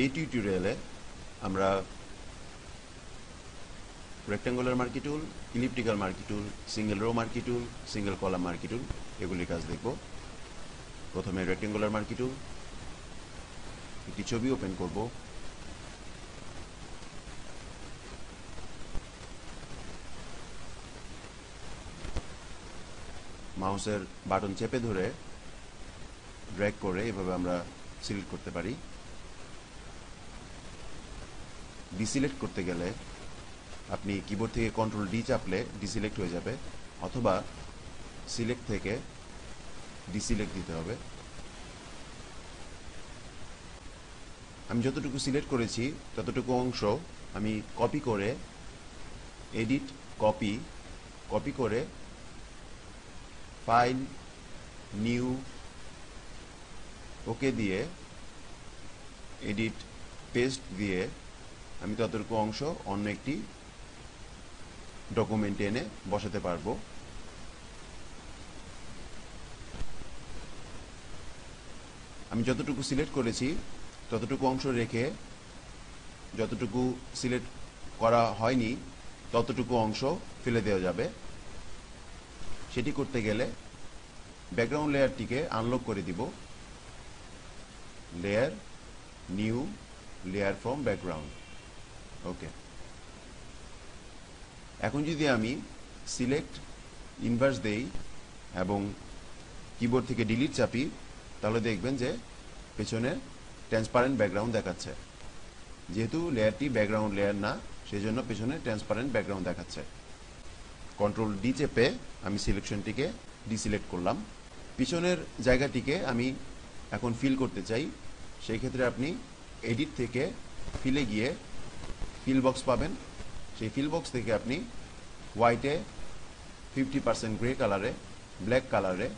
এই টিউটোরিয়ালে আমরা রেক্ট্যাঙ্গুলার মার্কি টুল, ইলিপ্টিক্যাল মার্কি টুল, সিঙ্গেল রো মার্কি টুল, সিঙ্গেল কলাম মার্কি টুল এগুলির কাজ দেখব। প্রথমে রেক্ট্যাঙ্গুলার মার্কি টুল, একটি ছবি ওপেন করব। মাউসের বাটন চেপে ধরে ড্র্যাগ করে এভাবে আমরা সিলেক্ট করতে পারি। ডিসিলেক্ট করতে গেলে আপনি কিবোর্ড থেকে কন্ট্রোল ডি চাপলে ডিসিলেক্ট হয়ে যাবে, অথবা সিলেক্ট থেকে ডিসিলেক্ট দিতে হবে। আমি যতটুকু সিলেক্ট করেছি ততটুকু অংশ আমি কপি করে এডিট কপি করে ফাইল নিউ ওকে দিয়ে এডিট পেস্ট দিয়ে আমি ততটুকু অংশ অন্য একটি ডকুমেন্টে এনে বসাতে পারবো। আমি যতটুকু সিলেক্ট করেছি ততটুকু অংশ রেখে যতটুকু সিলেক্ট করা হয়নি ততটুকু অংশ ফেলে দেওয়া যাবে। সেটি করতে গেলে ব্যাকগ্রাউন্ড লেয়ারটিকে আনলক করে দিব। Layer, new, layer from background, okay. এখন যদি আমি সিলেক্ট ইনভার্স দেই এবং কিবোর্ড থেকে ডিলিট চাপি, তাহলে দেখবেন যে পেছনে ট্রান্সপারেন্ট ব্যাকগ্রাউন্ড দেখাচ্ছে। যেহেতু লেয়ারটি ব্যাকগ্রাউন্ড লেয়ার না, সেই জন্য পেছনে ট্রান্সপারেন্ট ব্যাকগ্রাউন্ড দেখাচ্ছে। কন্ট্রোল ডি চেপে আমি সিলেকশনটিকে ডিসিলেক্ট করলাম। পিছনের জায়গাটিকে আমি এখন ফিল করতে চাই। সেই ক্ষেত্রে আপনি এডিট থেকে ফিলে গিয়ে ফিল বক্স পাবেন। সেই ফিল বক্স থেকে আপনি হোয়াইটে 50% গ্রে কালারে, ব্ল্যাক কালারে,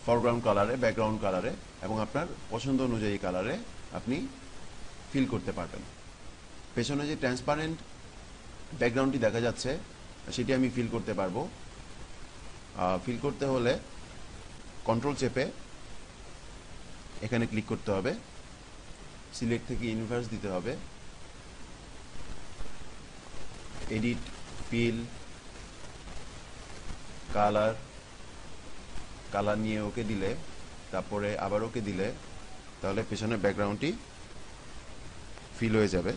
ফরগ্রাউন্ড কালারে, ব্যাকগ্রাউন্ড কালারে এবং আপনার পছন্দ অনুযায়ী কালারে আপনি ফিল করতে পারবেন। পেছনে যে ট্রান্সপারেন্ট ব্যাকগ্রাউন্ডটি দেখা যাচ্ছে সেটি আমি ফিল করতে পারবো। ফিল করতে হলে কন্ট্রোল চেপে এখানে ক্লিক করতে হবে, সিলেক্ট থেকে ইনভার্স দিতে হবে, এডিট, ফিল, কালার নিয়ে ওকে দিলে, তারপরে আবার ওকে দিলে, তাহলে পেছনের ব্যাকগ্রাউন্ডটি ফিল হয়ে যাবে।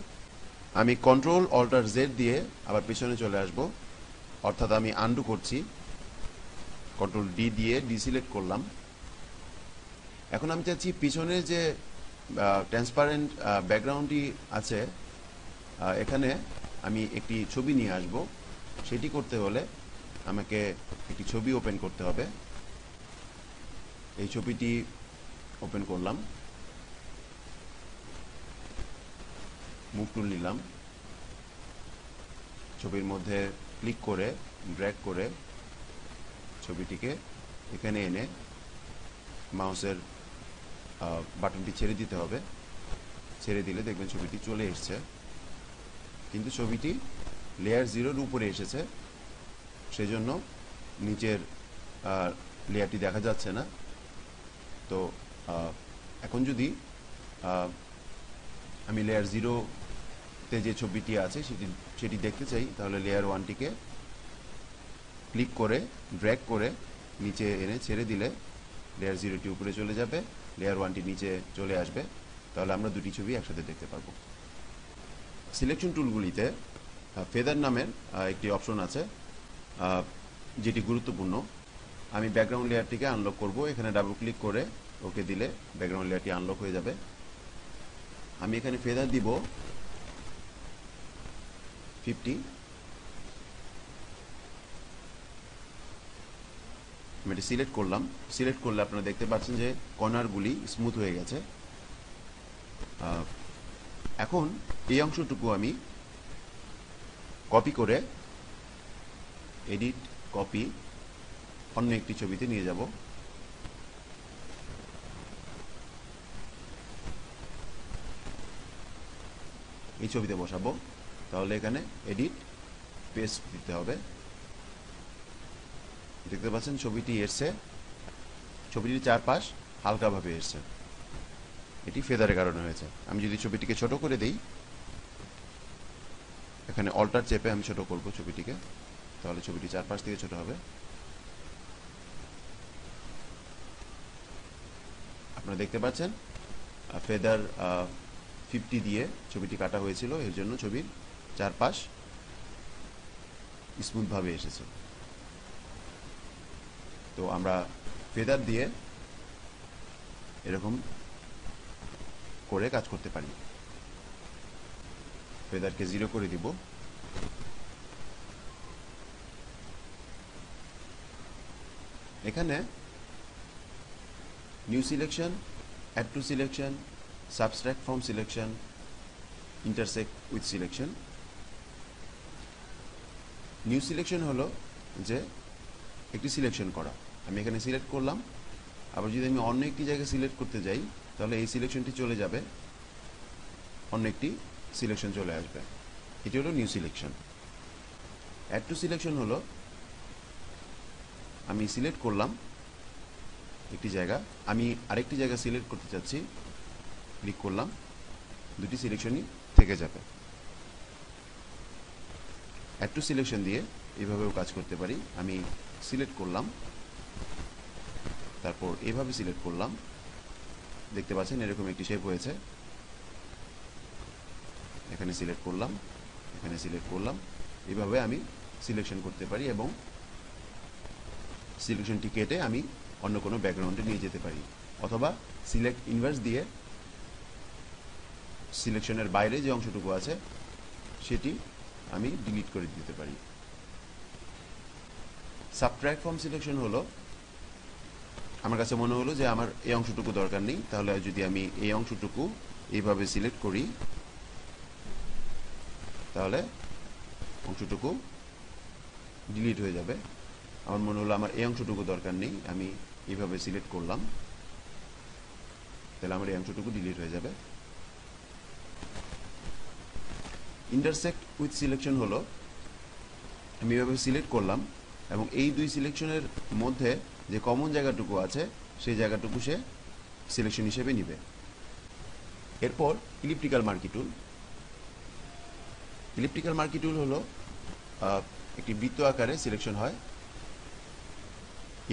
আমি কন্ট্রোল অল্টার জেড দিয়ে আবার পেছনে চলে আসব, অর্থাৎ আমি আন্ডু করছি। কন্ট্রোল ডি দিয়ে ডিসিলেক্ট করলাম। এখন আমি চাচ্ছি পিছনে যে ট্রান্সপারেন্ট ব্যাকগ্রাউন্ডটি আছে এখানে আমি একটি ছবি নিয়ে আসব। সেটি করতে হলে আমাকে একটি ছবি ওপেন করতে হবে। এই ছবিটি ওপেন করলাম, মুভ টুল নিলাম, ছবির মধ্যে ক্লিক করে ড্র্যাগ করে ছবিটিকে এখানে এনে মাউসের বাটনটি ছেড়ে দিতে হবে। ছেড়ে দিলে দেখবেন ছবিটি চলে এসেছে, কিন্তু ছবিটি লেয়ার 0-র উপরে এসেছে, সেজন্য নিচের লেয়ারটি দেখা যাচ্ছে না। তো এখন যদি আমি লেয়ার 0-তে যে ছবিটি আছে সেটি দেখতে চাই, তাহলে লেয়ার 1টিকে ক্লিক করে ড্র্যাগ করে নিচে এনে ছেড়ে দিলে লেয়ার 0টি উপরে চলে যাবে, লেয়ার 1টি নিচে চলে আসবে। তাহলে আমরা দুটি ছবি একসাথে দেখতে পারবো। সিলেকশন টুলগুলিতে ফেদার নামের একটি অপশন আছে, যেটি গুরুত্বপূর্ণ। আমি ব্যাকগ্রাউন্ড লেয়ারটিকে আনলক করব। এখানে ডাবল ক্লিক করে ওকে দিলে ব্যাকগ্রাউন্ড লেয়ারটি আনলক হয়ে যাবে। আমি এখানে ফেদার দিব 50। আমি এটি সিলেক্ট করলাম। সিলেক্ট করলে আপনারা দেখতে পাচ্ছেন যে কর্নারগুলি স্মুথ হয়ে গেছে। এখন এই অংশটুকু আমি কপি করে এডিট, কপি, অন্য একটি ছবিতে নিয়ে যাব। এই ছবিতে বসাবো। তাহলে এখানে এডিট, পেস্ট দিতে হবে। দেখতে পাচ্ছেন ছবিটি এসছে, ছবিটির চারপাশ হালকাভাবে এসছে। এটি ফেদারের কারণে হয়েছে। আমি যদি ছবিটিকে ছোট করে দেই, এখানে অল্টার চেপে আমি ছোট করব ছবিটিকে, তাহলে ছবিটি চারপাশ থেকে ছোট হবে। আপনারা দেখতে পাচ্ছেন ফেদার 50 দিয়ে ছবিটি কাটা হয়েছিল, এর জন্য ছবির চারপাশ স্মুথভাবে এসেছে। তো আমরা ফেদার দিয়ে এরকম করে কাজ করতে পারি। ফেদারকে 0 করে দিব। এখানে new selection, add to selection, subtract from selection, intersect with selection. New selection হলো যে একটি সিলেকশন করা। আমি এখানে সিলেক্ট করলাম, আবার যদি আমি অন্য একটি জায়গায় সিলেক্ট করতে যাই, তাহলে এই সিলেকশনটি চলে যাবে, অন্য একটি সিলেকশন চলে আসবে। এটি হলো new selection. Add to selection হলো আমি সিলেক্ট করলাম একটি জায়গা, আমি আরেকটি জায়গা সিলেক্ট করতে চাচ্ছি, ক্লিক করলাম, দুটি সিলেকশনই থেকে যাবে। অ্যাড টু সিলেকশন দিয়ে এইভাবেও কাজ করতে পারি। আমি সিলেক্ট করলাম, তারপর এইভাবে সিলেক্ট করলাম, দেখতে পাচ্ছেন এরকম একটি শেপ হয়েছে। এখানে সিলেক্ট করলাম, এখানে সিলেক্ট করলাম, এইভাবে আমি সিলেকশন করতে পারি এবং সিলেকশনটি কেটে আমি অন্য কোনো ব্যাকগ্রাউন্ডে নিয়ে যেতে পারি, অথবা সিলেক্ট ইনভার্স দিয়ে সিলেকশনের বাইরে যে অংশটুকু আছে সেটি আমি ডিলিট করে দিতে পারি। সাবট্রাক্ট ফ্রম সিলেকশন হলো আমার কাছে মনে হলো যে আমার এই অংশটুকু দরকার নেই, তাহলে যদি আমি এই অংশটুকু এইভাবে সিলেক্ট করি, তাহলে অংশটুকু ডিলিট হয়ে যাবে। আমার মনে হলো আমার এই অংশটুকু দরকার নেই, আমি এইভাবে সিলেক্ট করলাম, তাহলে আমার এই অংশটুকু ডিলিট হয়ে যাবে। ইন্টারসেক্ট উইথ সিলেকশন হলো আমি এভাবে সিলেক্ট করলাম এবং এই দুই সিলেকশনের মধ্যে যে কমন জায়গাটুকু আছে সেই জায়গাটুকু সে সিলেকশন হিসেবে নিবে। এরপর ইলিপ্টিক্যাল মার্কি টুল। ইলিপ্টিক্যাল মার্কি টুল হলো একটি বৃত্ত আকারে সিলেকশন হয়,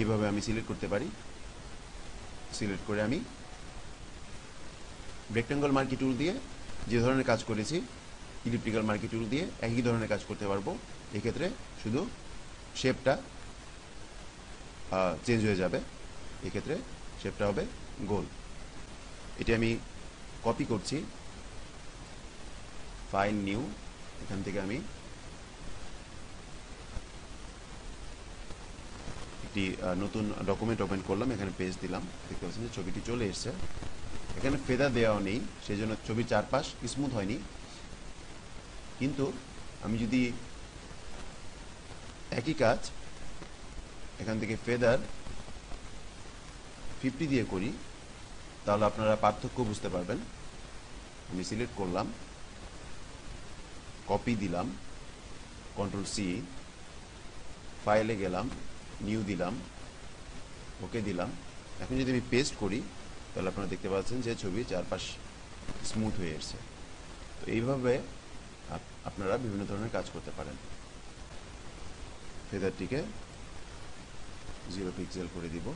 এভাবে আমি সিলেক্ট করতে পারি। সিলেক্ট করে আমি রেক্ট্যাঙ্গল মার্কি টুল দিয়ে যে ধরনের কাজ করেছি, ইলিপ্টিক্যাল মার্কি টুল দিয়ে একই ধরনের কাজ করতে পারবো। এক্ষেত্রে শুধু শেপটা চেঞ্জ হয়ে যাবে, এক্ষেত্রে শেপটা হবে গোল। এটি আমি কপি করছি, ফাইল নিউ, এখান থেকে আমি একটি নতুন ডকুমেন্ট ওপেন করলাম, এখানে পেজ দিলাম, দেখতে পাচ্ছেন যে ছবিটি চলে এসছে। এখানে ফেদার দেওয়াও নেই, সেই জন্য ছবির চারপাশ স্মুথ হয়নি। কিন্তু আমি যদি একই কাজ এখান থেকে ফেদার 50 দিয়ে করি, তাহলে আপনারা পার্থক্য বুঝতে পারবেন। আমি সিলেক্ট করলাম, কপি দিলাম, কন্ট্রোল সি, ফাইলে গেলাম, নিউ দিলাম, ওকে দিলাম। এখন যদি আমি পেস্ট করি, তাহলে আপনারা দেখতে পাচ্ছেন যে ছবির চারপাশ স্মুথ হয়ে এসছে। তো এইভাবে আপনারা বিভিন্ন ধরনের কাজ করতে পারেন। ফেদারটিকে 0 পিক্সেল করে দিব।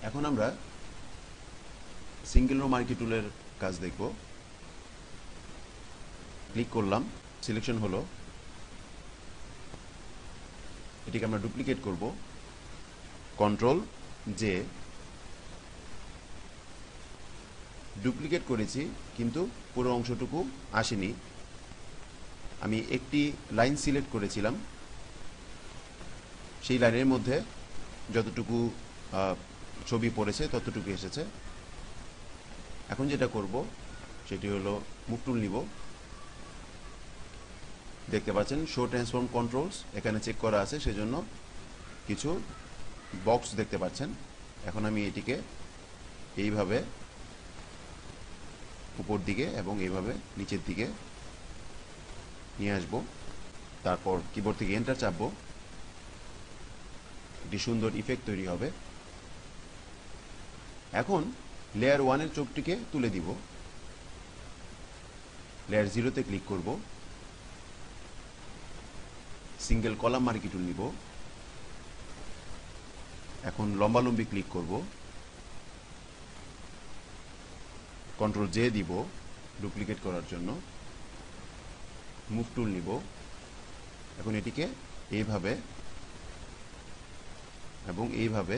এখন আমরা সিঙ্গেল রো মার্কি টুলের কাজ দেখব। ক্লিক করলাম, সিলেকশন হলো, এটিকে আমরা ডুপ্লিকেট করব, কন্ট্রোল জে। ডুপ্লিকেট করেছি কিন্তু পুরো অংশটুকু আসেনি। আমি একটি লাইন সিলেক্ট করেছিলাম, সেই লাইনের মধ্যে যতটুকু ছবি পড়েছে ততটুকু এসেছে। এখন যেটা করব সেটি হলো মুভ টুল নিব। দেখতে পাচ্ছেন শো ট্রান্সফর্ম কন্ট্রোলস এখানে চেক করা আছে, সেজন্য কিছু বক্স দেখতে পাচ্ছেন। এখন আমি এটিকে এইভাবে উপর দিকে এবং এইভাবে নিচের দিকে নিয়ে আসব, তারপর কিবোর্ড থেকে এন্টার চাপবো, একটি সুন্দর ইফেক্ট তৈরি হবে। এখন লেয়ার 1 এর চোখটিকে তুলে দিব, লেয়ার 0 ক্লিক করব, সিঙ্গেল কলাম মার্কি টুল নিব, এখন লম্বালম্বি ক্লিক করব, কন্ট্রোল জে দিব ডুপ্লিকেট করার জন্য, মুভ টুল নিব, এখন এটিকে এইভাবে এবং এইভাবে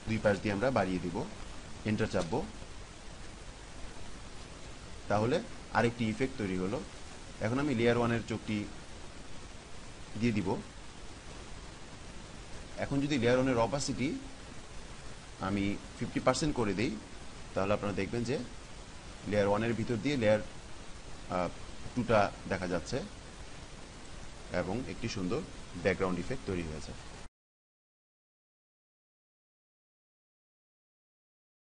দুই পাশ দিয়ে আমরা বাড়িয়ে দিব, এন্টার চাপবো, তাহলে আরেকটি ইফেক্ট তৈরি হলো। এখন আমি লেয়ার 1 এর চোখটি দিয়ে দিব। এখন যদি লেয়ার 1 এর অপাসিটি আমি 50% করে দেই, তাহলে আপনারা দেখবেন যে লেয়ার 1 এর ভিতর দিয়ে লেয়ার 2টা দেখা যাচ্ছে এবং একটি সুন্দর ব্যাকগ্রাউন্ড ইফেক্ট তৈরি হয়েছে।